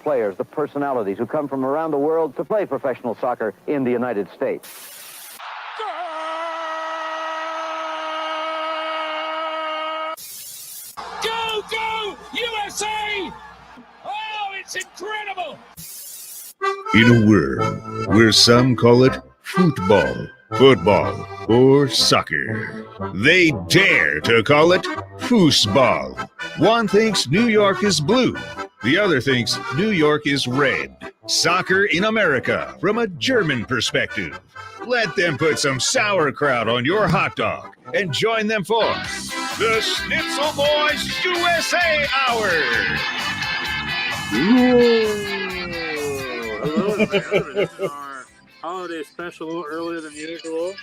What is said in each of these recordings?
players, the personalities who come from around the world to play professional soccer in the United States. Go, go, USA! Oh, it's incredible! In a world where some call it football, football, or soccer, they dare to call it foosball. One thinks New York is blue, the other thinks New York is red. Soccer in America from a German perspective. Let them put some sauerkraut on your hot dog and join them for the Schnitzel Boys USA Hour. Hello, everyone. This is our holiday special a little earlier than usual.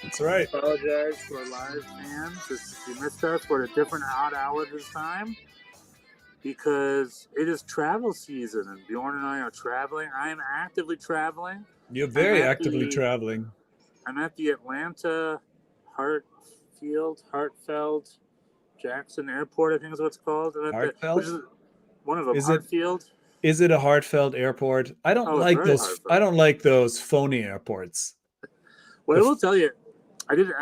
That's right. I apologize for live fans. If you missed us, we're at a different odd hour this time because it is travel season and Bjorn and I are traveling. I am actively traveling. You're very actively traveling. I'm at the Atlanta Hartfeld Jackson Airport, I think is what it's called. Hartfeld? Which is one of them. Is Hartfield. Is it a Hartfeld airport? I don't like those. Hartfeld. I don't like those phony airports. Well, I will tell you,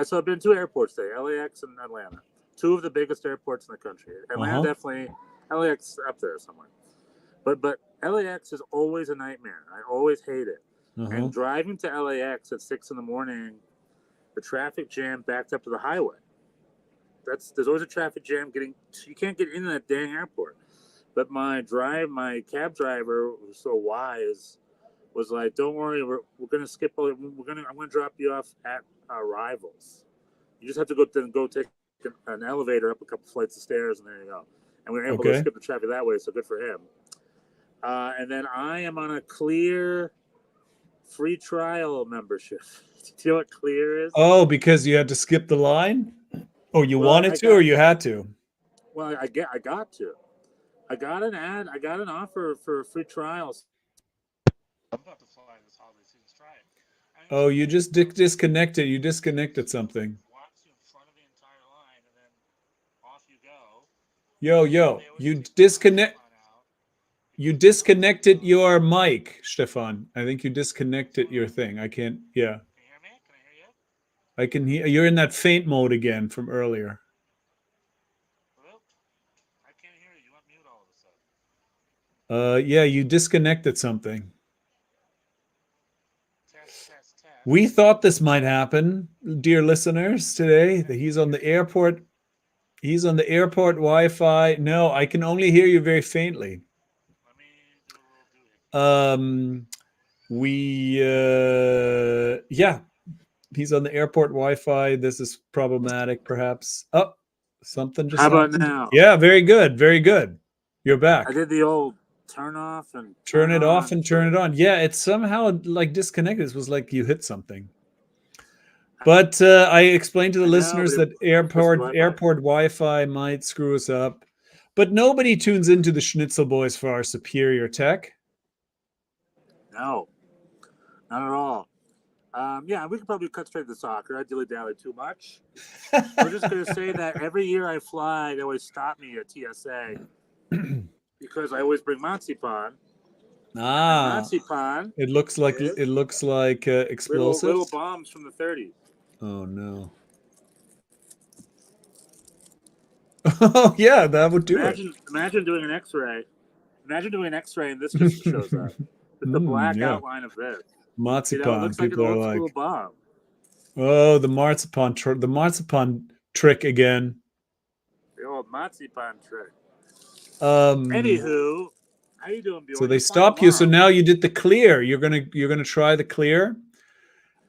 So I've been to airports today, LAX and Atlanta, two of the biggest airports in the country. Atlanta definitely, LAX up there somewhere. But LAX is always a nightmare. I always hate it. And driving to LAX at 6 in.the morning, the traffic jam backed up to the highway. There's always a traffic jam you can't get into that dang airport. But my cab driver, who's so wise, was like, "Don't worry, we're gonna skip. I'm gonna drop you off at arrivals. You just have to go take an elevator up a couple flights of stairs, and there you go." And we were able to skip the traffic that way, so good for him. And then I am on a Clear free trial membership. Do you know what Clear is? Oh, because you had to skip the line? Oh, you wanted to, or you had to? Well, I got to. I got an offer for free trials. I'm about to fly this holiday season. Try it. Oh, you just disconnected. You disconnected something. Walk you in front of the entire line, and then off you go. Yo, you disconnected your mic, Stefan. I think you disconnected your thing. I can't. Yeah. Can you hear me? Can I hear you? I can hear. You're in that faint mode again from earlier. I can't hear you. You went mute all of a sudden. Yeah, you disconnected something. Test. We thought this might happen, dear listeners, today. That he's on the airport. He's on the airport Wi-Fi. No, I can only hear you very faintly. Let me do a little Yeah, he's on the airport Wi-Fi. This is problematic, perhaps. Oh, something just happened. How about now? Yeah, very good. Very good. You're back. I did the old turn off and turn it off and turn it on. Yeah, it's somehow like disconnected. It was like you hit something. But I explained to the listeners that airport Wi-Fi might screw us up. But nobody tunes into the Schnitzel Boys for our superior tech. No, not at all. Yeah, we could probably cut straight to soccer. I dilly-dally too much. We're just going to say that every year I fly, they always stop me at TSA because I always bring marzipan. Marzipan. It looks like explosives. Little bombs from the 30s. Oh no. Oh yeah, that would do it. Imagine doing an X-ray. Imagine doing an X-ray and this just shows up. It's the black outline of this. Marzipan. It looks People like an are old school bomb. Oh, the marzipan trick again. The old marzipan trick. Anywho, how you doing, Bjorn? So they stop you. So now you did the Clear. You're gonna try the Clear.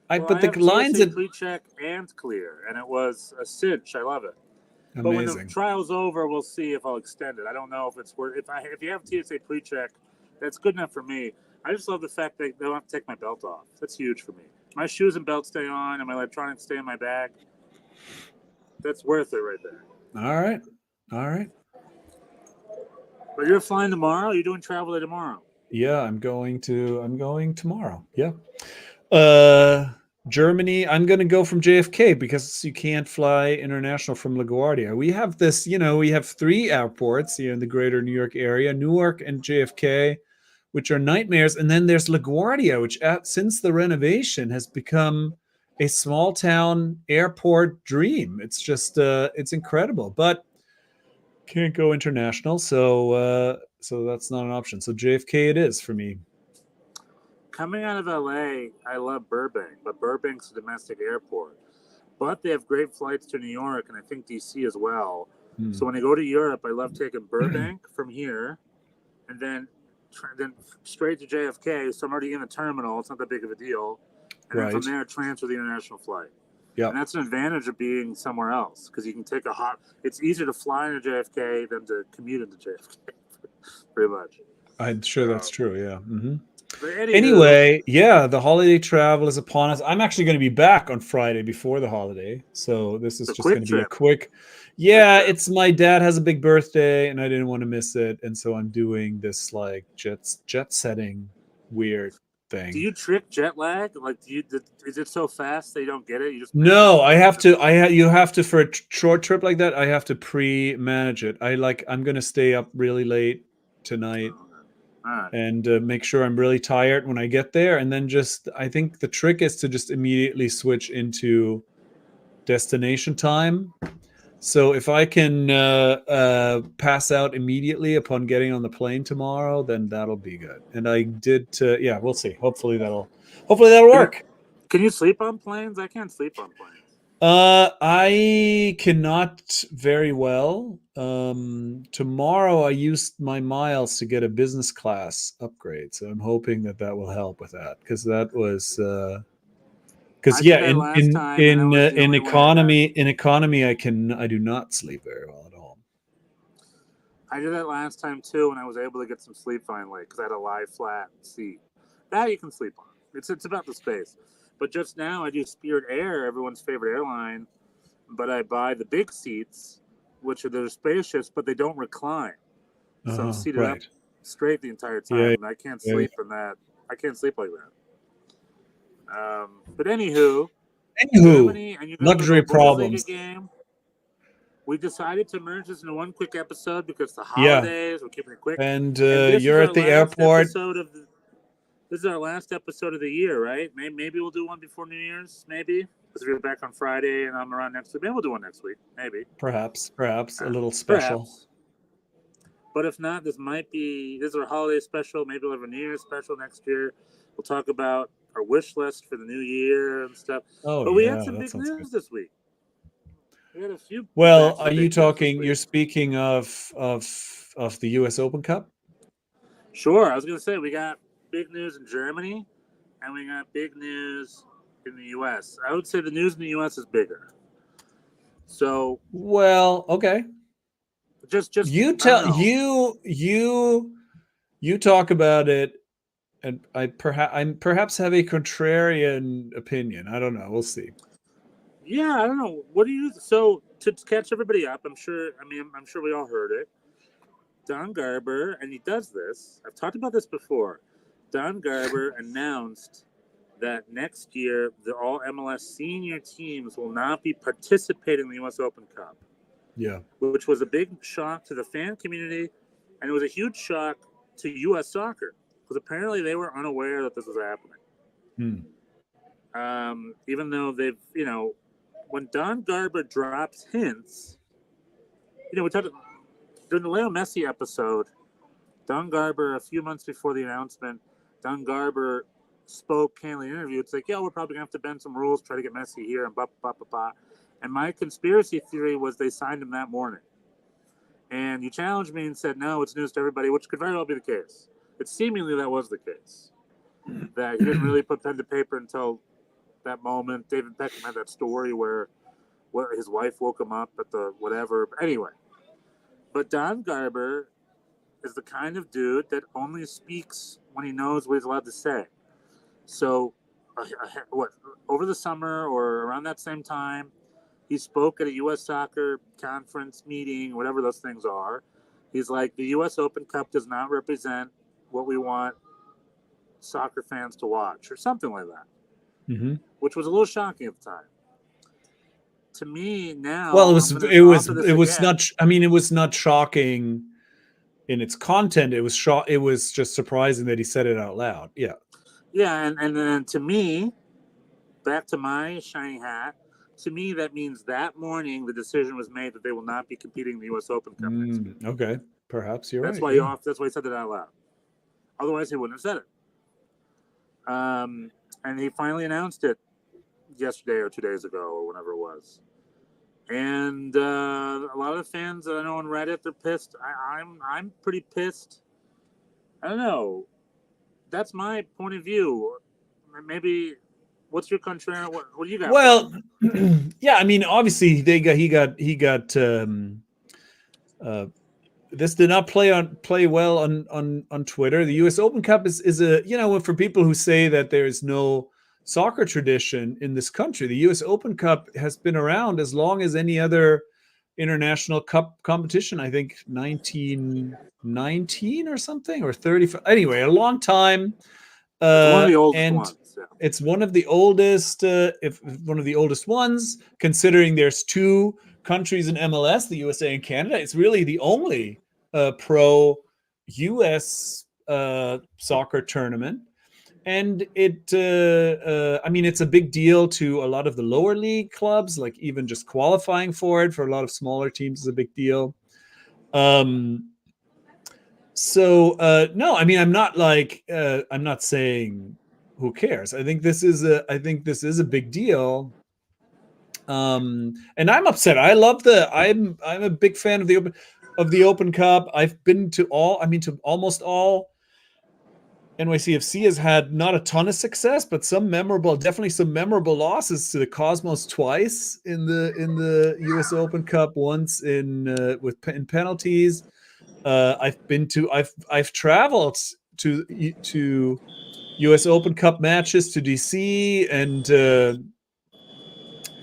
But the lines at pre-check and Clear, and it was a cinch. I love it. Amazing. But when the trial's over, we'll see if I'll extend it. I don't know if it's worth. If you have TSA pre-check, that's good enough for me. I just love the fact that they don't have to take my belt off. That's huge for me. My shoes and belt stay on, and my electronics stay in my bag. That's worth it right there. All right. But you're flying tomorrow? You're doing travel day tomorrow? Yeah, I'm going tomorrow. Yeah. Germany, I'm going to go from JFK because you can't fly international from LaGuardia. We have this, we have 3 airports here in the greater New York area, Newark and JFK. which are nightmares. And then there's LaGuardia, which since the renovation has become a small town airport dream. It's just it's incredible, but can't go international, so that's not an option. So JFK it is for me. Coming out of LA, I love Burbank, but Burbank's a domestic airport. But they have great flights to New York and I think DC as well. So when I go to Europe, I love taking Burbank from here and then straight to JFK. So I'm already in the terminal. It's not that big of a deal. And then from there, transfer the international flight. Yeah, and that's an advantage of being somewhere else because you can take it's easier to fly into JFK than to commute into JFK, pretty much. I'm sure that's true, yeah. Mm-hmm. Anywho, anyway, yeah, the holiday travel is upon us. I'm actually going to be back on Friday before the holiday. So this is just going to be a quick. Yeah, it's my dad has a big birthday and I didn't want to miss it. And so I'm doing this like jet setting weird thing. Do you trick jet lag? Like, is it so fast they don't get it? You just no, I have to. You have to for a short trip like that. I have to pre-manage it. I'm going to stay up really late tonight. And make sure I'm really tired when I get there. And then I think the trick is to just immediately switch into destination time. So if I can pass out immediately upon getting on the plane tomorrow, then that'll be good. And I did, we'll see. Hopefully that'll work. Can you sleep on planes? I can't sleep on planes. I cannot very well. Tomorrow I used my miles to get a business class upgrade, so I'm hoping that will help with that because that was in economy I do not sleep very well at all. I did that last time too, and I was able to get some sleep finally because I had a lie flat seat. That you can sleep on. It's about the space. But just now, I do Spirit Air, everyone's favorite airline, but I buy the big seats, which are their spaceships, but they don't recline. So I'm seated up straight the entire time, and I can't sleep in that. I can't sleep like that. But anywho, Germany, and luxury problems. Game. We decided to merge this into one quick episode because the holidays, we're keeping it quick. And you're at the airport. This is our last episode of the year, right? Maybe we'll do one before New Year's, maybe. Because we're back on Friday and I'm around next week. Maybe we'll do one next week, maybe. Perhaps a little special. Perhaps. But if not, this is our holiday special. Maybe we'll have a New Year's special next year. We'll talk about our wish list for the new year and stuff. But we had some big news this week. We had a few. Well, are you talking? You're speaking of the U.S. Open Cup? Sure. I was going to say we got big news in Germany, and we got big news in the U.S. I would say the news in the U.S. is bigger. So, well, okay. Just you tell you talk about it, and I perhaps have a contrarian opinion. I don't know. We'll see. Yeah, I don't know. What do you? So to catch everybody up, I'm sure we all heard it. Don Garber, and he does this. I've talked about this before. Don Garber announced that next year all MLS senior teams will not be participating in the U.S. Open Cup. Yeah, which was a big shock to the fan community, and it was a huge shock to U.S. soccer because apparently they were unaware that this was happening. Even though they've, when Don Garber drops hints, we talked during the Leo Messi episode. Don Garber, a few months before the announcement, Don Garber spoke candidly in an interview. It's like, we're probably going to have to bend some rules, try to get Messi here, and blah, blah, blah, blah. And my conspiracy theory was they signed him that morning. And you challenged me and said, no, it's news to everybody, which could very well be the case. But seemingly that was the case. That he didn't really put pen to paper until that moment. David Beckham had that story where his wife woke him up at the whatever. But anyway. But Don Garber is the kind of dude that only speaks when he knows what he's allowed to say. So, over the summer or around that same time, he spoke at a U.S. soccer conference meeting, whatever those things are. He's like, the U.S. Open Cup does not represent what we want soccer fans to watch, or something like that, which was a little shocking at the time. To me now, well, it was not. I mean, it was not shocking in its content, it was just surprising that he said it out loud. Yeah. Yeah, and then to me, back to my shiny hat, to me that means that morning the decision was made that they will not be competing in the U.S. Open Cup next year. Okay, perhaps you're That's right. why that's why he said that out loud. Otherwise, he wouldn't have said it. And he finally announced it yesterday or 2 days ago or whenever it was. And a lot of the fans that I know on Reddit, they're pissed. I'm pretty pissed. I don't know. That's my point of view. Maybe. What's your contrarian? What do you got? Well, yeah, I mean, obviously he got this did not play well on Twitter. The U.S. Open Cup is a, for people who say that there is no soccer tradition in this country, the U.S. Open Cup has been around as long as any other international cup competition. I think 1919 or something, or 35. Anyway, a long time. It's one of the oldest ones. Yeah. It's one of the oldest, if one of the oldest ones, considering there's two countries in MLS, the USA and Canada. It's really the only pro US soccer tournament. And it's a big deal to a lot of the lower league clubs, like even just qualifying for it for a lot of smaller teams is a big deal. So no, I mean, I'm not saying who cares. I think this is a big deal. And I'm upset. I'm a big fan of the Open Cup. I've been to almost all. NYCFC has had not a ton of success, but definitely some memorable losses to the Cosmos twice in the US Open Cup, once in penalties. I've traveled to US Open Cup matches to DC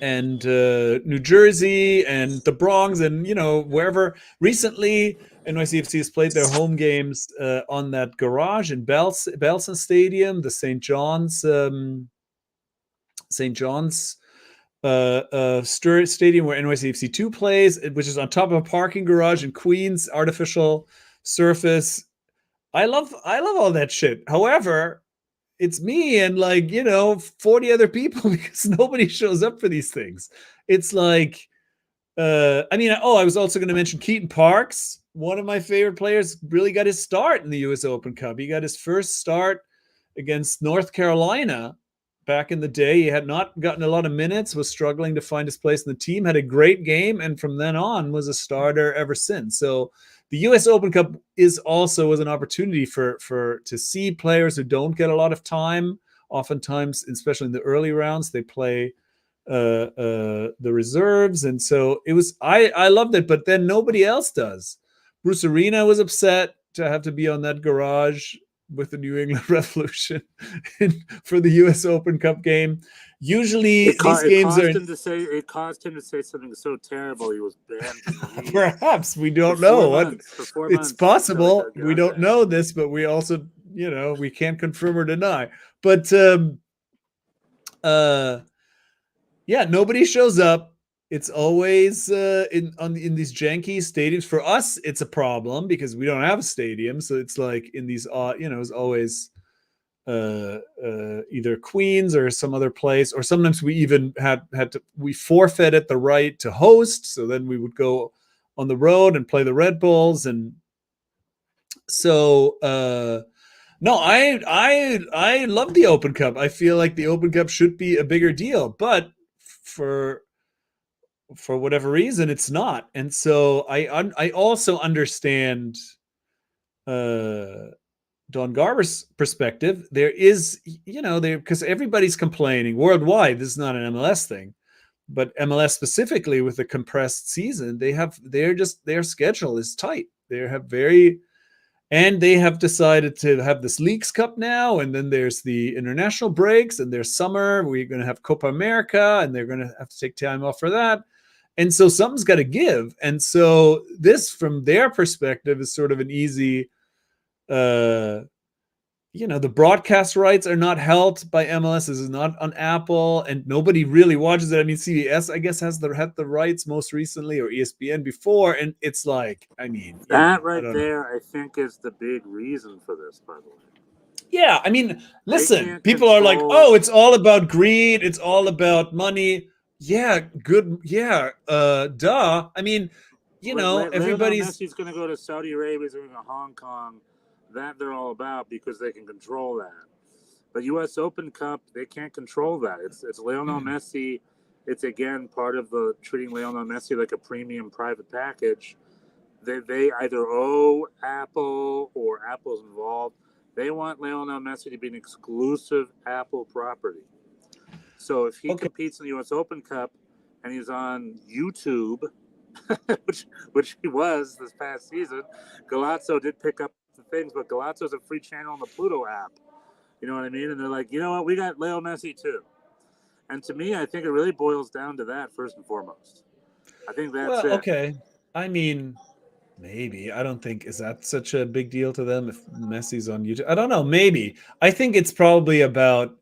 and New Jersey and the Bronx and wherever. Recently, NYCFC has played their home games on that garage in Belson Stadium, the St. John's Stadium where NYCFC 2 plays, which is on top of a parking garage in Queens, artificial surface. I love all that shit. However, it's me and 40 other people because nobody shows up for these things. It's like, I was also going to mention Keaton Parks. One of my favorite players really got his start in the US Open Cup. He got his first start against North Carolina back in the day. He had not gotten a lot of minutes, was struggling to find his place in the team, had a great game, and from then on was a starter ever since. So the US Open Cup was an opportunity to see players who don't get a lot of time. Oftentimes, especially in the early rounds, they play the reserves. And so I loved it, but then nobody else does. Bruce Arena was upset to have to be on that garage with the New England Revolution for the U.S. Open Cup game. Usually, it caused him to say something so terrible he was banned. Perhaps we don't know. It's possible. We don't know this, but we also, we can't confirm or deny. But nobody shows up. It's always in these janky stadiums. For us, it's a problem because we don't have a stadium. So it's like in these, it's always either Queens or some other place, or sometimes we even we forfeited the right to host. So then we would go on the road and play the Red Bulls. And so, no, I love the Open Cup. I feel like the Open Cup should be a bigger deal, but for whatever reason, it's not. And so I also understand Don Garber's perspective. There is, because everybody's complaining worldwide. This is not an MLS thing, but MLS specifically with the compressed season, their schedule is tight. And they have decided to have this Leagues Cup now, and then there's the international breaks, and there's summer. We're going to have Copa America, and they're going to have to take time off for that. And so something's got to give. And so this, from their perspective, is sort of an easy the broadcast rights are not held by MLS. This is not on Apple, and nobody really watches it. I mean, CBS, I guess, had the rights most recently, or ESPN before, and it's like, I mean, that right there, I think, is the big reason for this. By the way, yeah, I mean, listen, people are like, oh, it's all about greed, it's all about money. Yeah, good, yeah, duh. I mean, everybody's Messi's going to go to Saudi Arabia, he's going to Hong Kong. That they're all about because they can control that. But U.S. Open Cup, they can't control that. It's Lionel Messi. It's again part of the treating Lionel Messi like a premium private package. They either owe Apple or Apple's involved. They want Lionel Messi to be an exclusive Apple property. So if he competes in the U.S. Open Cup and he's on YouTube, which he was this past season, Galazzo did pick up the things, but Galazzo's a free channel on the Pluto app. You know what I mean? And they're like, you know what? We got Leo Messi too. And to me, I think it really boils down to that first and foremost. I think that's it. Okay. I mean, maybe. I don't think, is that such a big deal to them if Messi's on YouTube? I don't know. Maybe. I think it's probably about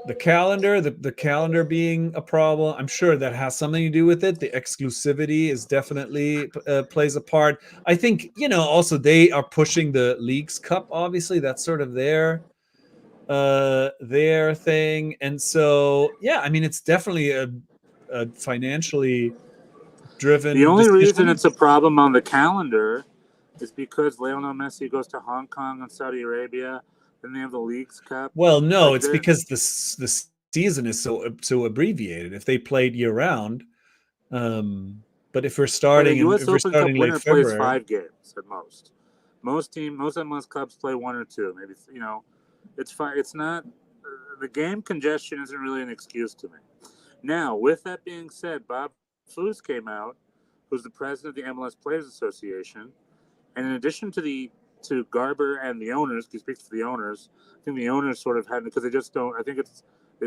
the calendar, the calendar being a problem. I'm sure that has something to do with it. The exclusivity is definitely plays a part. I think, also they are pushing the Leagues Cup. Obviously, that's sort of their thing. And so, yeah, I mean, it's definitely a financially driven The only decision. reason it's a problem on the calendar is because Lionel Messi goes to Hong Kong and Saudi Arabia. Then they have the Leagues Cup. Well, no, it's because the season is so abbreviated. If they played year round, but if we're starting, the U.S. Open Cup winner February, plays 5 games at most. Most MLS clubs play 1 or 2. Maybe it's fine. It's not the game congestion isn't really an excuse to me. Now, with that being said, Bob Foose came out, who's the president of the MLS Players Association, and in addition to Garber and the owners, he speaks for the owners. I think the owners sort of had, because they just don't, I think it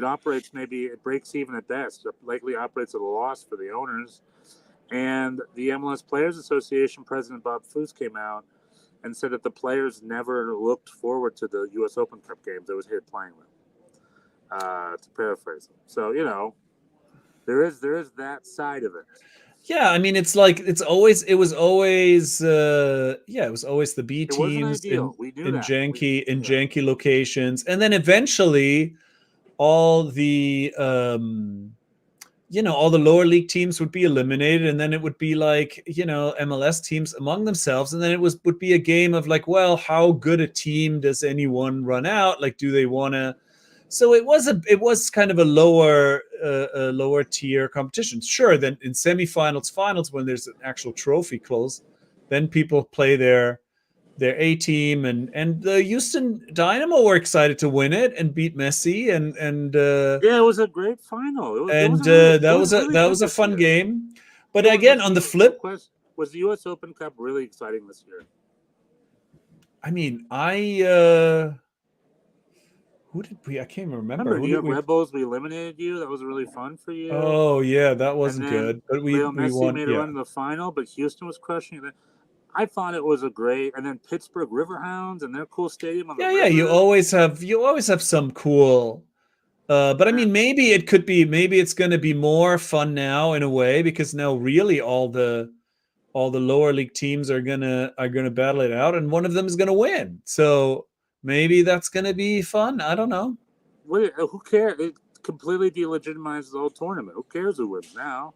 operates, maybe it breaks even at best. It likely operates at a loss for the owners. And the MLS Players Association president, Bob Foose, came out and said that the players never looked forward to the U.S. Open Cup games that was here playing them, to paraphrase them. So, there is that side of it. Yeah, I mean, it was always the B teams in janky locations, and then eventually all the all the lower league teams would be eliminated, and then it would be like MLS teams among themselves, and then it would be a game of like, well, how good a team does anyone run out? Like, do they want to? So it was kind of a lower tier competition. Sure, then in semifinals, finals, when there's an actual trophy close, then people play their A team, and the Houston Dynamo were excited to win it and beat Messi, and yeah, it was a great final. That was a fun game. But again, on the flip, was the U.S. Open Cup really exciting this year? I mean, who did we? I can't remember. Rebels, we eliminated you. That was really fun for you. Oh yeah, that wasn't good. But we won. Made a run in the final, but Houston was crushing it. I thought it was a great, and then Pittsburgh Riverhounds and their cool stadium on the river. You always have some cool. But I mean, maybe it's going to be more fun now in a way, because now really all the lower league teams are gonna battle it out, and one of them is gonna win. So maybe that's going to be fun. I don't know. Who cares? It completely delegitimizes the whole tournament. Who cares who wins now?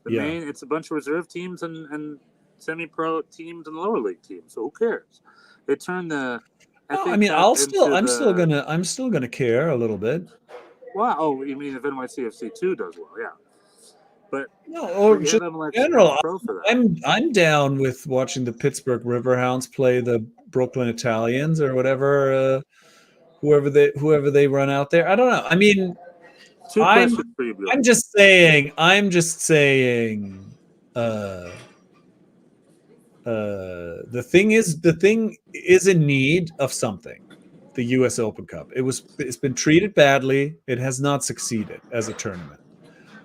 It's a bunch of reserve teams and semi-pro teams and lower league teams. So who cares? They turned the. I'm still gonna care a little bit. Wow. Oh, you mean if NYCFC 2 does well? Yeah. But just in general, I'm down with watching the Pittsburgh Riverhounds play the Brooklyn Italians or whatever, whoever they run out there. I don't know. I mean, I'm just saying. The thing is in need of something. The U.S. Open Cup. It's been treated badly. It has not succeeded as a tournament.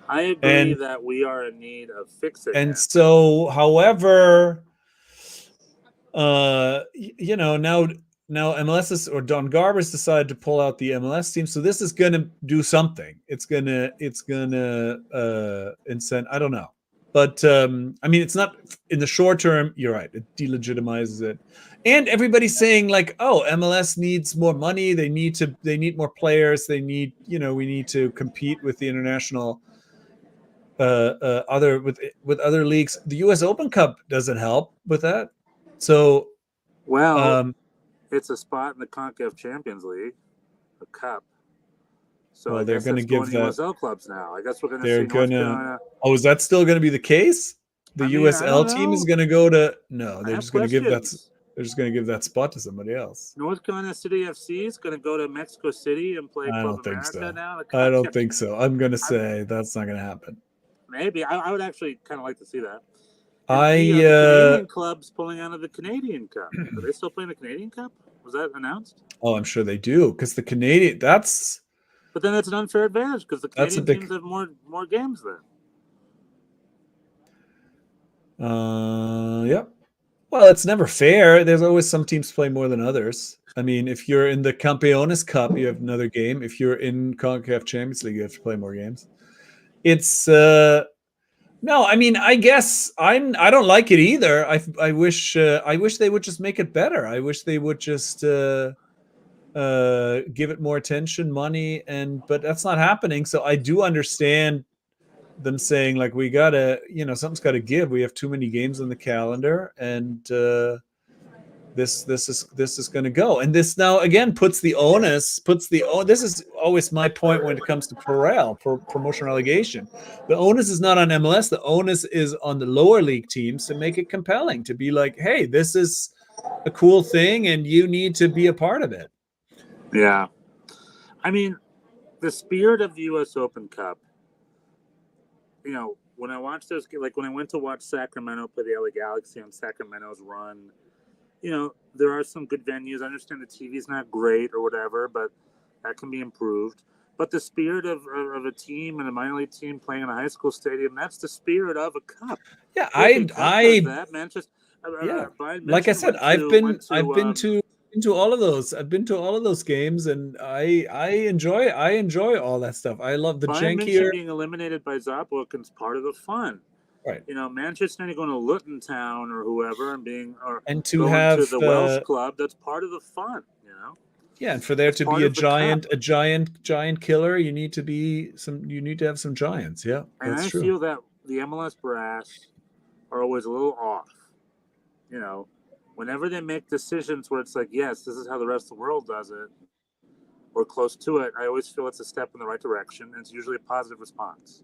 I agree that we are in need of fixing it. And so, however, now now MLS or Don Garber's decided to pull out the MLS team, so this is going to do something. It's gonna incent. I don't know, but I mean, it's not in the short term. You're right; it delegitimizes it, and everybody's saying like, "Oh, MLS needs more money. They need more players. We need to compete with the international." Other with other leagues. The U.S. Open Cup doesn't help with that. So, it's a spot in the CONCACAF Champions League, a cup. So well, I they're guess going to give going that. to USL clubs now. I guess we're going to They're see going North to. Carolina. Oh, is that still going to be the case? The USL team is going to go to. No, they're just going to give that. They're just going to give that spot to somebody else. North Carolina City FC is going to go to Mexico City and play Club America so. now. I don't think so. I'm going to say that's not going to happen. Maybe I would actually kind of like to see that. And the Canadian clubs pulling out of the Canadian Cup. Are they still playing the Canadian Cup? Was that announced? Oh, I'm sure they do because the Canadian. That's. But then that's an unfair advantage because the Canadian teams have more games there. Yep. Well, it's never fair. There's always some teams play more than others. I mean, if you're in the Campeones Cup, you have another game. If you're in CONCACAF Champions League, you have to play more games. It's no. I mean, I guess I don't like it either. I wish they would just make it better. I wish they would just give it more attention, money, but that's not happening. So I do understand them saying like we gotta, something's got to give. We have too many games on the calendar, and this is going to go. And this now again puts the onus. This is always my point when it comes to promotion relegation. The onus is not on MLS. The onus is on the lower league teams to make it compelling. To be like, hey, this is a cool thing, and you need to be a part of it. Yeah, I mean, the spirit of the U.S. Open Cup. When I watched those, like when I went to watch Sacramento play the LA Galaxy on Sacramento's run, there are some good venues. I understand the TV's not great or whatever, but that can be improved. But the spirit of a team and a minor league team playing in a high school stadium, that's the spirit of a cup. Yeah, that Manchester. Like I said, I've been to all of those. I've been to all of those games, and I enjoy all that stuff. I love the jankier being eliminated by Saarbrücken is part of the fun. Right. Manchester United going to Luton Town or whoever and going to the Welsh club, that's part of the fun, Yeah, and for there to be a giant killer, you need to have some giants. Yeah, and I feel that the MLS brass are always a little off. Whenever they make decisions where it's like, yes, this is how the rest of the world does it, or close to it, I always feel it's a step in the right direction, and it's usually a positive response.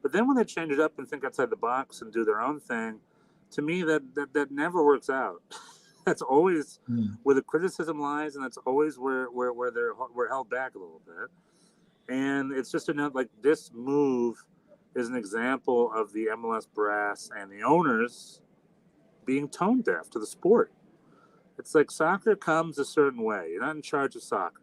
But then when they change it up and think outside the box and do their own thing, to me, that never works out. That's always where the criticism lies, and that's always where we're held back a little bit. And it's just like this move is an example of the MLS brass and the owners being tone deaf to the sport. It's like soccer comes a certain way. You're not in charge of soccer.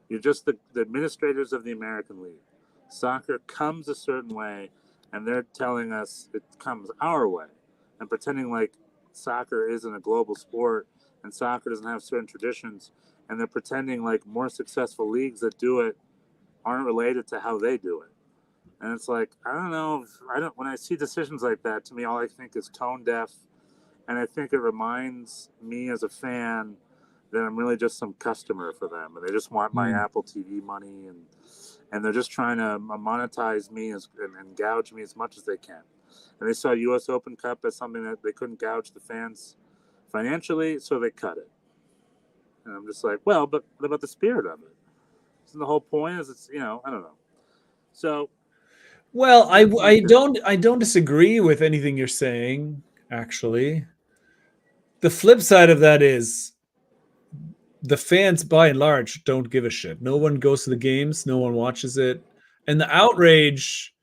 You're just the administrators of the American League. Soccer comes a certain way, and they're telling us it comes our way, and pretending like soccer isn't a global sport and soccer doesn't have certain traditions, and they're pretending like more successful leagues that do it aren't related to how they do it. And it's like, I don't know. When I see decisions like that, to me, all I think is tone deaf. And I think it reminds me as a fan that I'm really just some customer for them, and they just want my Apple TV money, and they're just trying to monetize me and gouge me as much as they can. And they saw U.S. Open Cup as something that they couldn't gouge the fans financially, so they cut it. And I'm just like, well, but what about the spirit of it? Isn't the whole point? Is I don't know. So, well, I don't disagree with anything you're saying. Actually, the flip side of that is the fans, by and large, don't give a shit. No one goes to the games. No one watches it, and the outrage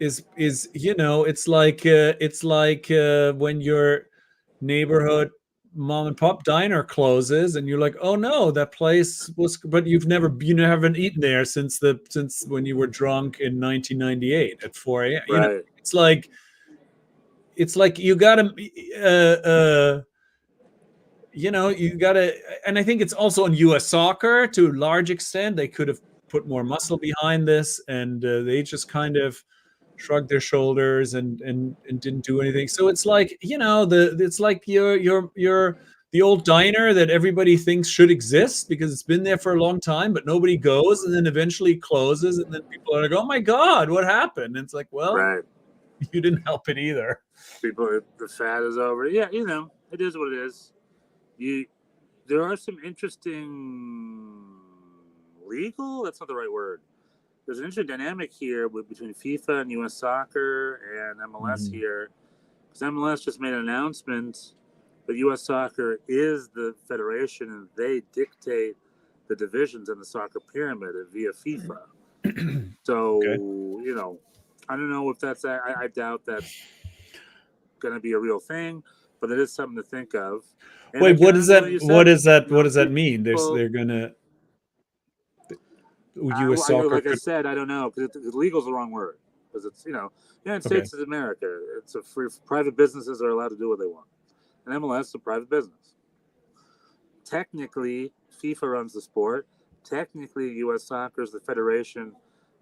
is it's like when your neighborhood mom and pop diner closes, and you're like, oh no, that place was, but you haven't eaten there since when you were drunk in 1998 at 4 a.m. Right. It's like you gotta you gotta, and I think it's also on U.S. soccer to a large extent. They could have put more muscle behind this, and they just kind of shrugged their shoulders and didn't do anything. So it's like, it's like your the old diner that everybody thinks should exist because it's been there for a long time, but nobody goes, and then eventually closes, and then people are like, "Oh my God, what happened?" And it's like, well, Right. you didn't help it either. People, the fad is over. Yeah, it is what it is. There are some interesting legal. That's not the right word. There's an interesting dynamic here between FIFA and U.S. Soccer and MLS here, because MLS just made an announcement that U.S. Soccer is the federation and they dictate the divisions in the soccer pyramid via FIFA. So, Okay. I don't know if that's. I doubt that's going to be a real thing, but it is something to think of. And Wait, again, what does that? What does that? What does that people, mean? They're gonna. U.S. soccer. Like I said, I don't know, because legal is the wrong word. Because it's United States is America. It's a free private businesses are allowed to do what they want, and MLS is a private business. Technically, FIFA runs the sport. Technically, U.S. Soccer is the federation,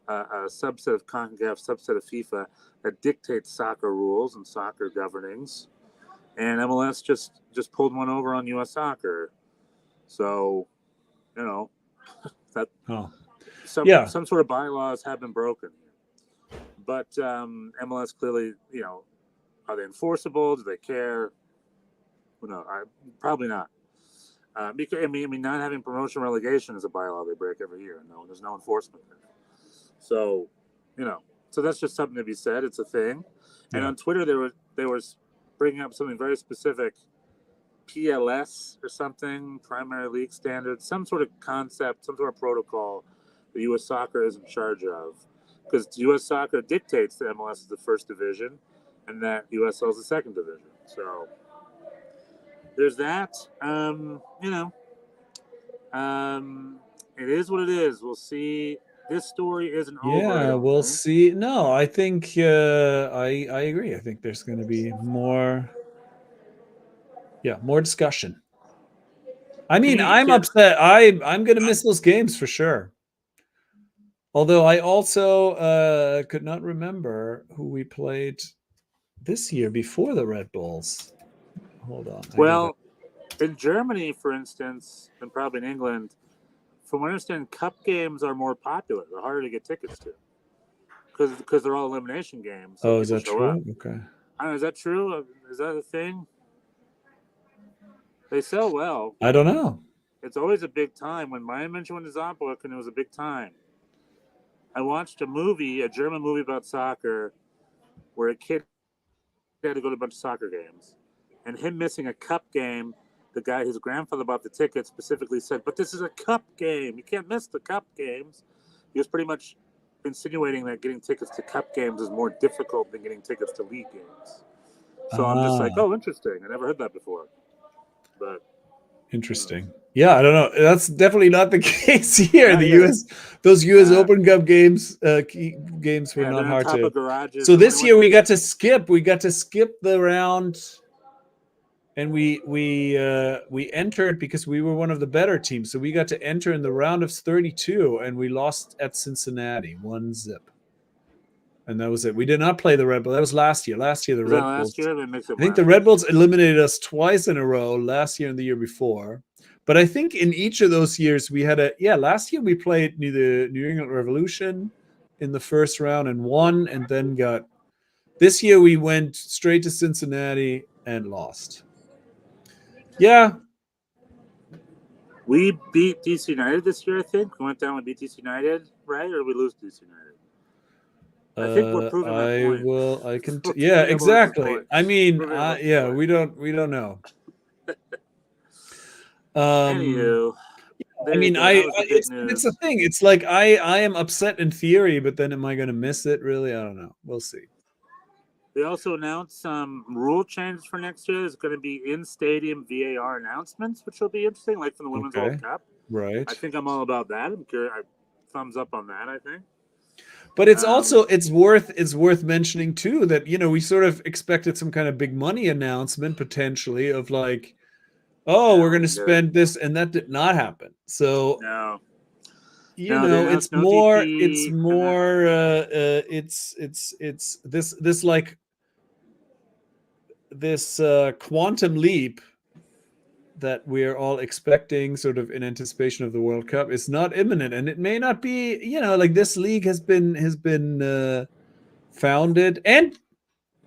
a subset of CONCACAF, subset of FIFA that dictates soccer rules and soccer governings. And MLS just pulled one over on U.S. Soccer. So, that some sort of bylaws have been broken. But MLS clearly, are they enforceable? Do they care? No, probably not. Because not having promotion relegation is a bylaw they break every year. No, there's no enforcement there. So, so that's just something to be said. It's a thing. And on Twitter, they were bringing up something very specific, PLS or something, Primary League Standards, some sort of concept, some sort of protocol that U.S. Soccer is in charge of. Because U.S. Soccer dictates that MLS is the first division and that USL is the second division. So there's that. It is what it is. We'll see. This story isn't over. Yeah, we'll see. No, I think I agree. I think there's going to be more discussion. I mean, I'm upset. I'm going to miss those games for sure. Although I also could not remember who we played this year before the Red Bulls. Hold on. Well, in Germany, for instance, and probably in England, from what I understand, cup games are more popular. They're harder to get tickets to because they're all elimination games. So is that true? Okay. I don't know, is that true? Is that a thing? They sell well. I don't know. It's always a big time. When Bayern München went to Saarbrücken, it was a big time. I watched a German movie about soccer, where a kid had to go to a bunch of soccer games, and him missing a cup game. The guy, his grandfather bought the ticket, specifically said, "But this is a cup game. You can't miss the cup games." He was pretty much insinuating that getting tickets to cup games is more difficult than getting tickets to league games. So I'm just like, oh, interesting. I never heard that before. But interesting. Yeah, I don't know. That's definitely not the case here. Those U.S. Open Cup games were not hard to. So this year we got to skip. We got to skip the round. And we entered because we were one of the better teams. So we got to enter in the round of 32, and we lost at Cincinnati 1-0. And that was it. We did not play the Red Bulls. That was last year. Last year, the Red Bulls. I think the Red Bulls eliminated us twice in a row, last year and the year before. But I think in each of those years, we had last year we played the New England Revolution in the first round and won, and then got. This year we went straight to Cincinnati and lost. Yeah. We beat DC United this year, I think. We went down and beat DC United, right? Or we lose DC United? I think we're proving that point. Yeah, exactly. I mean, we don't know. Anywho, I mean, it's a thing. It's like I am upset in theory, but then am I going to miss it? Really, I don't know. We'll see. They also announced some rule changes for next year. There's going to be in-stadium VAR announcements, which will be interesting, like from the Women's World Cup. Right. I think I'm all about that. I'm curious. Thumbs up on that, I think. But it's also it's worth mentioning too that we sort of expected some kind of big money announcement potentially of like oh, we're going to spend this, and that did not happen. So No. you No, know, they it's announced no more, DP, it's and more, it's this like this quantum leap that we're all expecting, sort of in anticipation of the World Cup, is not imminent, and it may not be. You know, like this league has been founded and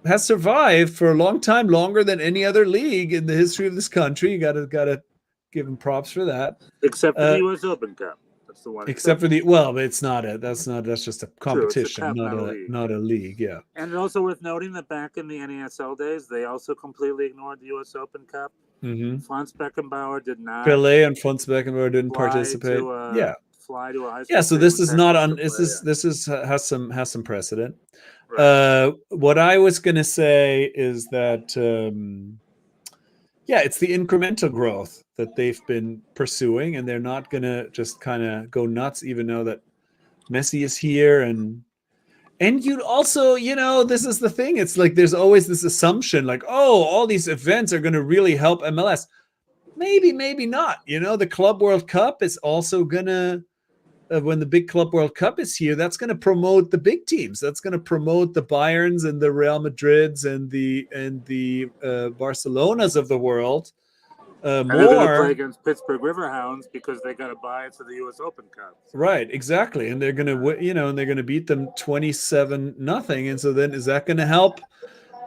has survived for a long time, longer than any other league in the history of this country. You gotta give them props for that. except for the U.S. Open Cup. That's the one. Except for the, well, but it's not a, that's just a True, it's a competition, cup, not not a a league. not a league. Yeah. And also worth noting that back in the NASL days, they also completely ignored the U.S. Open Cup. Mm-hmm. Franz Beckenbauer did not. Pelé and Franz Beckenbauer didn't participate. Yeah. Fly to a high school. Yeah. So this is not on. This is has some precedent. Right. What I was going to say is that yeah, it's the incremental growth that they've been pursuing, and they're not going to just kind of go nuts, even though that Messi is here. And you'd also, you know, this is the thing. It's like there's always this assumption like, oh, all these events are going to really help MLS. Maybe, maybe not. You know, the Club World Cup is also going to, when the big Club World Cup is here, that's going to promote the big teams. That's going to promote the Bayerns and the Real Madrids and the Barcelonas of the world. And they're going to play against Pittsburgh Riverhounds because they got to buy into the U.S. Open Cup. Right, exactly, and they're going to, you know, and they're going to beat them 27-0. And so then, is that going to help?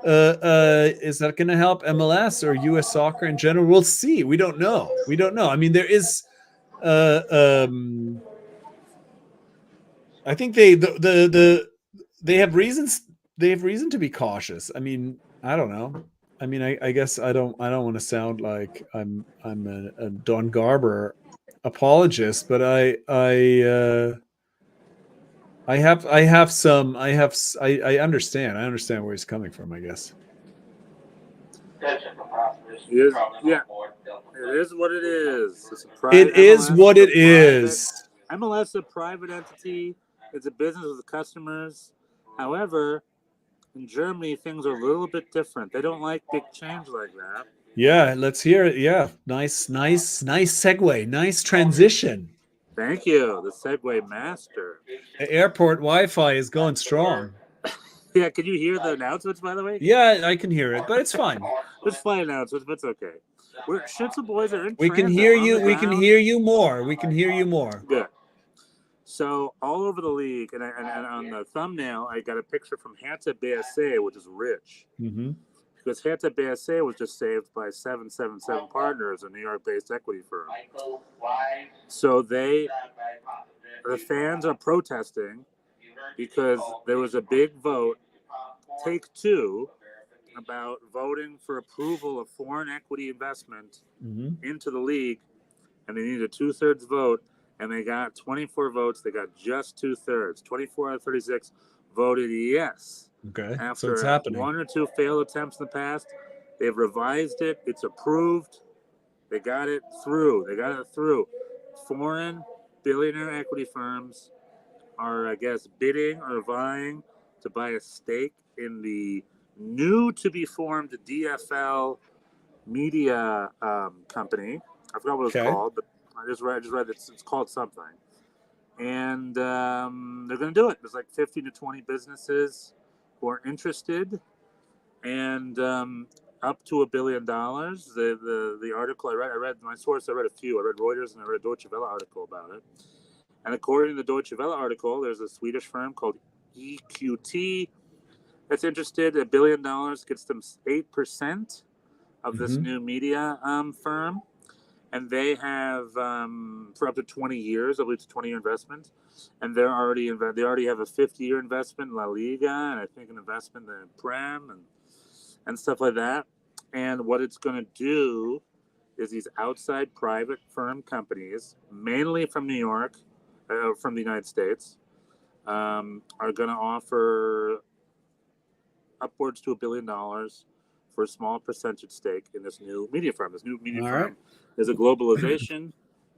Is that going to help MLS or U.S. soccer in general? We'll see. We don't know. I mean, there is. I think they have reasons. They have reason to be cautious. I mean, I don't know. I mean, I guess I don't want to sound like I'm a Don Garber apologist, but I understand where he's coming from, I guess. Yeah, it is what it is. It is what it is. MLS is a private entity. It's a business with customers. However, in Germany, things are a little bit different. They don't like big change like that. Yeah, let's hear it. Yeah, nice segue. Nice transition. Thank you, the segue master. The airport Wi-Fi is going strong. Yeah, can you hear the announcements, by the way? Yeah, I can hear it, but it's fine. It's fine announcements, but it's okay. Schnitzel boys are in. We can hear you. We can hear you more. Good. So all over the league, and on the thumbnail, I got a picture from Hertha BSC, which is rich. Mm-hmm. Because Hertha BSC was just saved by 777 Partners, a New York-based equity firm. So the fans are protesting because there was a big vote, take two, about voting for approval of foreign equity investment into the league, and they needed a 2/3 vote, and they got 24 votes. They got just 2/3. 24 out of 36 voted yes. Okay, after so it's happening. 1 or 2 failed attempts in the past, they've revised it. It's approved. They got it through. Foreign billionaire equity firms are, I guess, bidding or vying to buy a stake in the new to be formed DFL media company. I forgot what it's called, but I just read it's called something. And they're going to do it. There's like 15 to 20 businesses who are interested, and up to $1 billion. The article I read my source. I read a few. I read Reuters and I read a Deutsche Welle article about it. And according to the Deutsche Welle article, there's a Swedish firm called EQT that's interested. $1 billion gets them 8% of this new media firm, and they have for up to 20 years. I believe it's a 20-year investment, and they already have a 50-year investment in La Liga, and I think an investment in Prem and stuff like that. And what it's going to do is these outside private firm companies, mainly from New York, from the United States, are going to offer upwards to $1 billion for a small percentage stake in this new media firm. This new media firm is a globalization,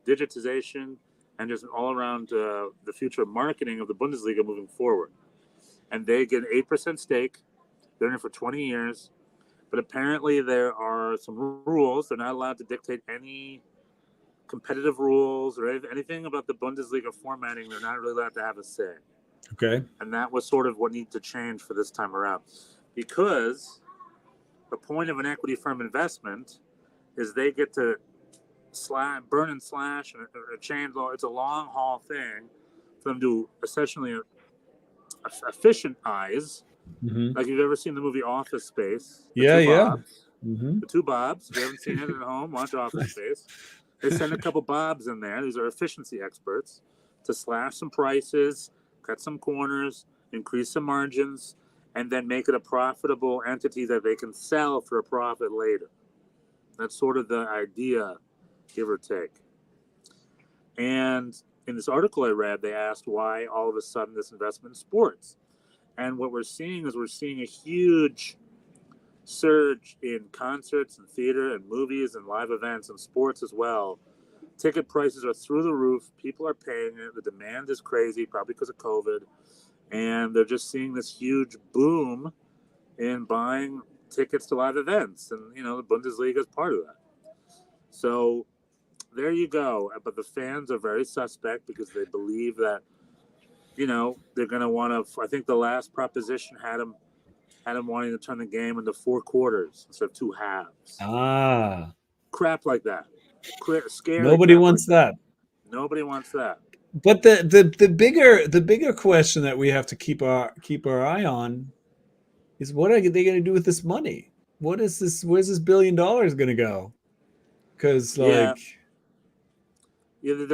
digitization, and just all around the future marketing of the Bundesliga moving forward. And they get an 8% stake. They're in it for 20 years. But apparently there are some rules. They're not allowed to dictate any competitive rules or anything about the Bundesliga formatting. They're not really allowed to have a say. Okay. And that was sort of what needed to change for this time around. Because the point of an equity firm investment is they get to burn and slash and change. It's a long haul thing for them to essentially efficientize. Mm-hmm. Like, you've ever seen the movie Office Space? Yeah. The two Bobs. If you haven't seen it at home, watch Office Space. They send a couple Bobs in there. These are efficiency experts to slash some prices, cut some corners, increase some margins, and then make it a profitable entity that they can sell for a profit later. That's sort of the idea, give or take. And in this article I read, they asked why all of a sudden this investment in sports. And what we're seeing is a huge surge in concerts and theater and movies and live events and sports as well. Ticket prices are through the roof. People are paying it. The demand is crazy, probably because of COVID. And they're just seeing this huge boom in buying tickets to live events. And, the Bundesliga is part of that. So there you go. But the fans are very suspect because they believe that, they're going to want to. I think the last proposition had them wanting to turn the game into 4 quarters instead of 2 halves. Crap like that. Scary. Nobody wants that. Nobody wants that. But the bigger question that we have to keep our eye on is, what are they going to do with this money? Where's this $1 billion going to go? Because they're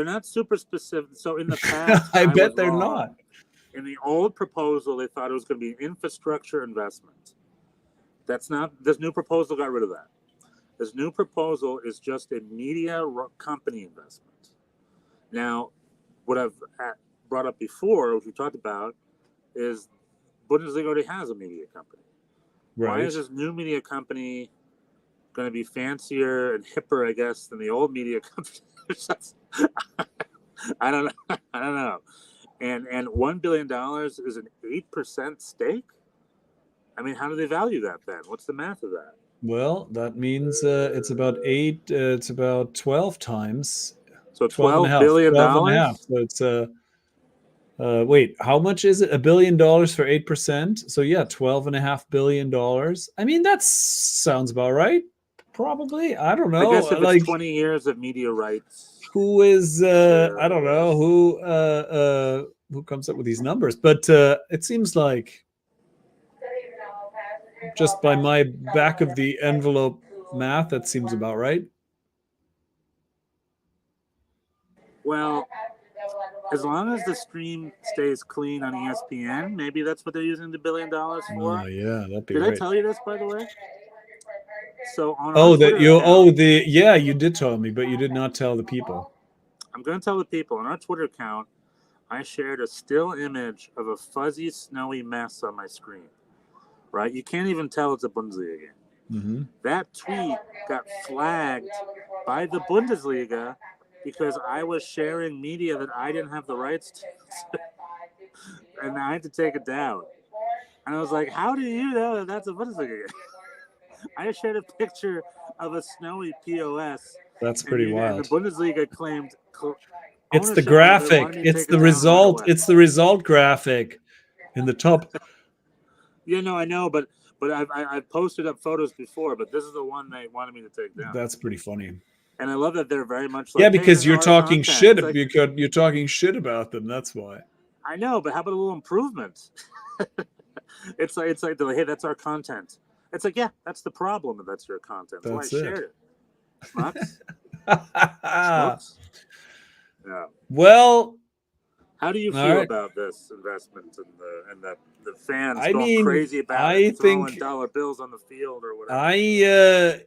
not super specific. So in the past, I bet they're not. In the old proposal, they thought it was going to be an infrastructure investment. That's not. This new proposal got rid of that. This new proposal is just a media company investment. Now, what I've brought up before, which we talked about, is Bundesliga already has a media company. Right. Why is this new media company going to be fancier and hipper, I guess, than the old media company? I don't know. And $1 billion is an 8% stake? I mean, how do they value that then? What's the math of that? Well, that means it's about 12 times. So $12 billion? 12 and a half. So it's wait, how much is it? $1 billion for 8%? So yeah, $12.5 billion. I mean, that sounds about right. Probably. I don't know. I guess if it's 20 years of media rights. Who is I don't know who comes up with these numbers, but it seems like, just by my back of the envelope math, that seems about right. Well, as long as the stream stays clean on ESPN, maybe that's what they're using the $1 billion for. Oh yeah, that'd be Did right. I tell you this, by the way? So on you did tell me, but you did not tell the people. I'm going to tell the people. On our Twitter account, I shared a still image of a fuzzy, snowy mess on my screen. Right? You can't even tell it's a Bundesliga game. Mm-hmm. That tweet got flagged by the Bundesliga because I was sharing media that I didn't have the rights to. And I had to take it down. And I was like, how do you know that that's a Bundesliga game? I shared a picture of a snowy POS. That's pretty wild. And the Bundesliga claimed it's the graphic. It's the result. It's the result graphic in the top. Yeah, no, I know, but I've posted up photos before, but this is the one they wanted me to take down. That's pretty funny. And I love that they're very much like, yeah, because you're talking shit. Like, you're talking shit about them. That's why. I know, but how about a little improvement? It's like they're like, hey, that's our content. It's like, yeah, that's the problem. That's your content. That's why I shared it. Smucks. Smucks. Yeah. Well, how do you feel about this investment and the fans going crazy about it, throwing dollar bills on the field or whatever?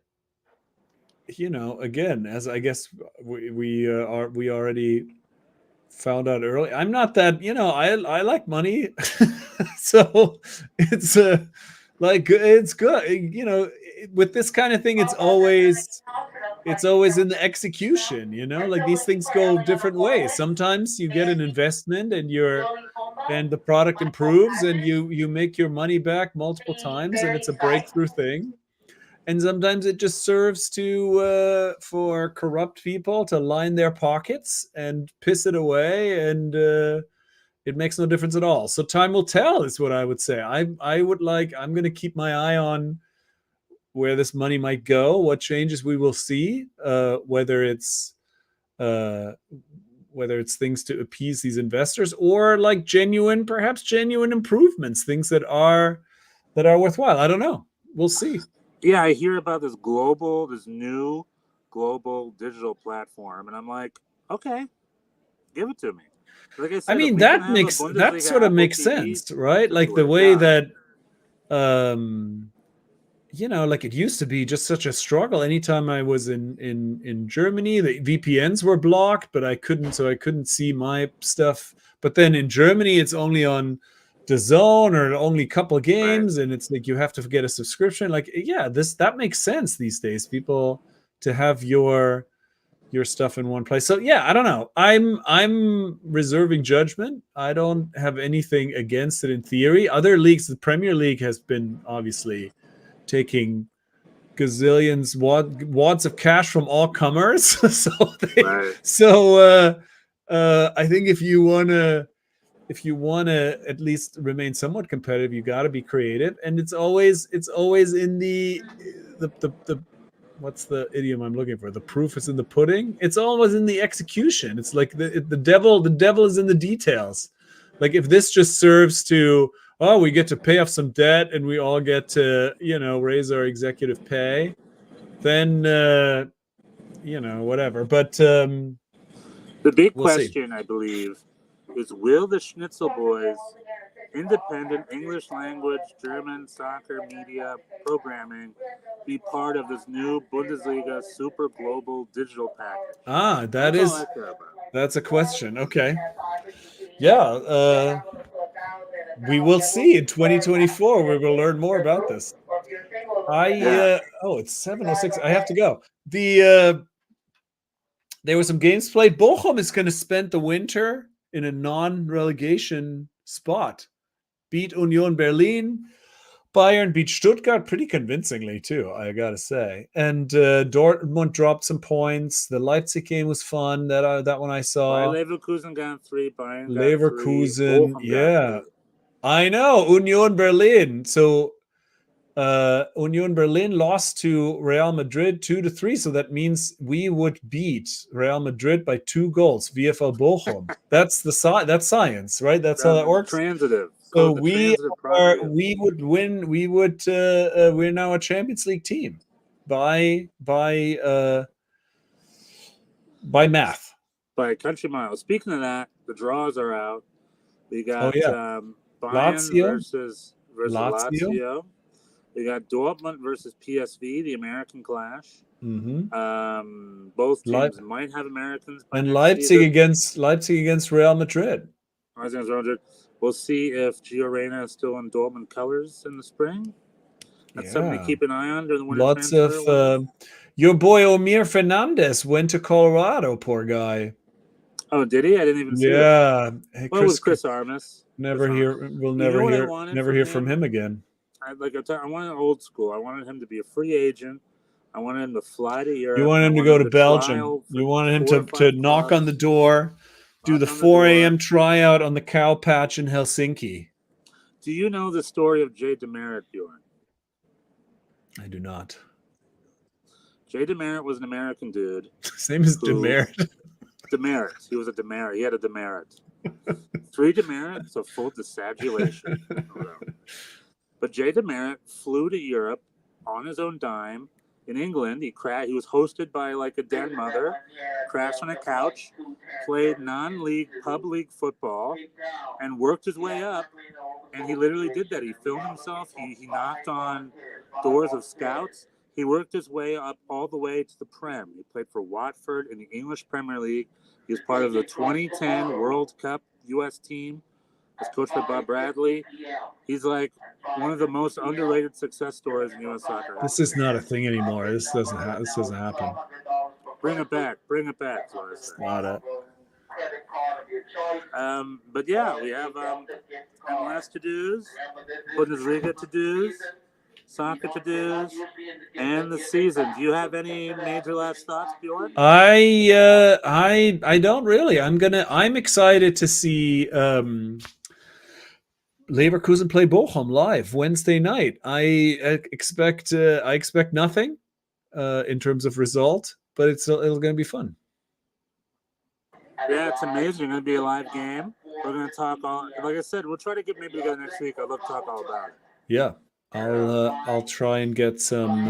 Again, as I guess we already found out early, I'm not that, I like money. So it's it's good. With this kind of thing, it's always in the execution, like these things go different ways. Sometimes you get an investment and the product improves and you make your money back multiple times and it's a breakthrough thing. and sometimes it just serves to for corrupt people to line their pockets and piss it away, and it makes no difference at all. So time will tell is what I would say. I'm going to keep my eye on where this money might go, what changes we will see, whether it's things to appease these investors or like perhaps genuine improvements, things that are worthwhile. I don't know. We'll see. Yeah, I hear about this new global digital platform, and I'm like, okay, give it to me. Like I said, I mean, that sort of makes sense, right? Like the way that like it used to be just such a struggle. Anytime I was in Germany, the VPNs were blocked, but I couldn't see my stuff. But then in Germany, it's only on DAZN or only a couple of games, right. And it's like you have to get a subscription. Like, yeah, that makes sense these days. People to have your stuff in one place. So yeah, I don't know. I'm reserving judgment. I don't have anything against it in theory. Other leagues, the Premier League has been obviously taking gazillions wads of cash from all comers. So I think if you wanna at least remain somewhat competitive, you got to be creative, and it's always in the what's the idiom I'm looking for? The proof is in the pudding. It's always in the execution. It's like the devil is in the details. Like if this just serves to, we get to pay off some debt and we all get to, raise our executive pay, then, whatever. But the big question, I believe, is will the Schnitzel boys, independent English language, German soccer media programming, be part of this new Bundesliga super global digital package? That's a question. Okay. Yeah. We will see in 2024. We will learn more about this. It's 7:06. I have to go. There were some games played. Bochum is going to spend the winter in a non-relegation spot. Beat Union Berlin. Bayern beat Stuttgart pretty convincingly too, I gotta say. And Dortmund dropped some points. The Leipzig game was fun. That one I saw. Leverkusen got 3. Bayern Leverkusen, got 3. yeah. I know, Union Berlin. So Union Berlin lost to Real Madrid 2-3. So that means we would beat Real Madrid by 2 goals. VfL Bochum. That's that's science, right? That's how that works. Transitive. So we would win. We're now a Champions League team by math. By country mile. Speaking of that, the draws are out. We got Bayern versus Lazio. We got Dortmund versus PSV, the American clash. Mm-hmm. Both teams might have Americans. And Leipzig against Real Madrid. We'll see if Gio Reyna is still in Dortmund colors in the spring. That's something to keep an eye on during the winter. Lots of your boy Omir Fernandez went to Colorado. Poor guy. Oh, did he? I didn't even see it. Yeah. Hey, it was Chris Armas. We'll never hear from him again. I wanted old school. I wanted him to be a free agent. I wanted him to fly to Europe. You wanted him to go to Belgium. You wanted him to knock on the door, do the 4 a.m. tryout on the cow patch in Helsinki. Do you know the story of Jay Demerit, Bjorn? I do not. Jay Demerit was an American dude. His name is Demerit. Demerit. He was a Demerit. He had a Demerit. 3 demerits, a full disabulation. But Jay Demerit flew to Europe on his own dime. In England, he was hosted by like a den mother, crashed on a couch, played non-league, pub league football, and worked his way up. And he literally did that. He filmed himself. He knocked on doors of scouts. He worked his way up all the way to the Prem. He played for Watford in the English Premier League. He was part of the 2010 World Cup U.S. team. Was coached by Bob Bradley. He's like one of the most underrated success stories in U.S. soccer. This is not a thing anymore. This doesn't happen. Bring it back. That's what I say. Not it. But yeah, we have MLS to-dos, Bundesliga to-dos, soccer to-dos, and the season. Do you have any major last thoughts, Bjorn? I don't really. I'm excited to see Leverkusen play Bochum live Wednesday night. I expect nothing in terms of result, but it's going to be fun. Yeah, it's amazing. It's going to be a live game. We're going to talk all. Like I said, we'll try to get maybe together next week. I'd love to talk all about it. Yeah, I'll try and get some.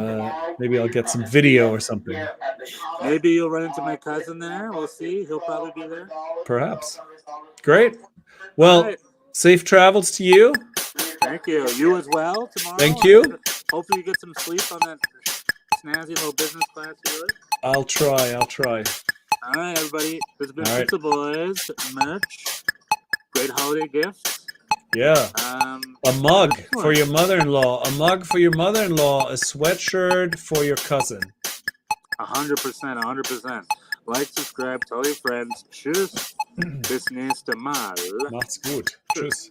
Maybe I'll get some video or something. Maybe you'll run into my cousin there. We'll see. He'll probably be there. Perhaps. Great. Well, right. Safe travels to you. Thank you. You as well tomorrow. Thank you. Hopefully you get some sleep on that snazzy little business class you're in. I'll try. All right, everybody. This has been Schnitzel Boys merch. Great holiday gifts. Yeah. A mug for your mother-in-law. A mug for your mother-in-law. A sweatshirt for your cousin. 100%. Like, subscribe, tell your friends. Tschüss. Bis nächste Mal. Macht's gut. Tschüss.